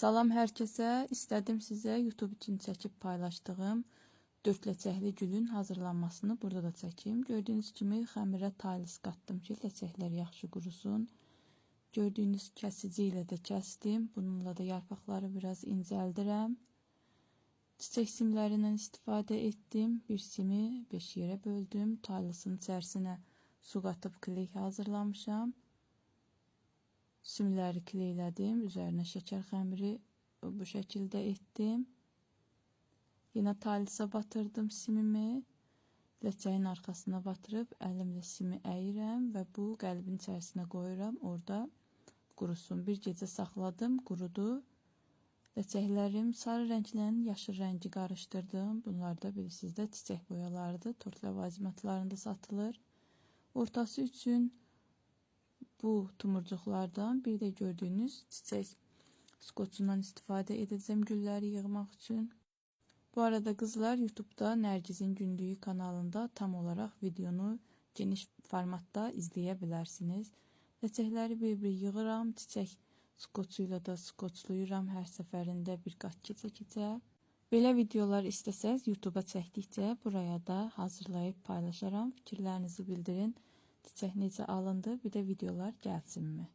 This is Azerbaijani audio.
Salam hər kəsə. İstədim sizə YouTube üçün çəkib paylaşdığım 4 ləçəkli gülün hazırlanmasını burada da çəkim. Gördüyünüz kimi xəmirə talis qatdım ki, ləçəklər yaxşı qurusun. Gördüyünüz kəsici ilə də kəsdim. Bununla da yarpaqları biraz incəldirəm. Çiçək simlərindən istifadə etdim. Bir simi 5 yerə böldüm. Talisin içərisinə su qatıb kley hazırlamışam. Simləri kleylədim. Üzərinə şəkər xəmiri bu şəkildə etdim. Yine talisa batırdım simimi. Ləçəyin arxasına batırıb əlimlə simi əyirəm və bu qəlbin içərisinə qoyuram. Orada qurusun. Bir gecə saxladım, qurudu. Ləçəklərim sarı rənglə yaşıl rəngi qarışdırdım. Bunlar da bilirsiniz də çiçək boyalarıdır. Tort ləvazimatlarında satılır. Ortası üçün bu tumurcuqlardan bir də gördüyünüz çiçək skoçundan istifadə edəcəm gülləri yığmaq üçün. Bu arada qızlar, YouTube'da Nərgizin Günlüyü kanalında tam olaraq videonu geniş formatda izləyə bilərsiniz. Ləçəkləri bir-bir yığıram, çiçək skoçuyla da skoçluyuram hər səfərində bir qat keçə-keçə. Belə videolar istəsəz YouTube'a çəkdikcə buraya da hazırlayıb paylaşaram. Fikirlərinizi bildirin. Çiçək necə alındı, bir də videolar gəlsinmi?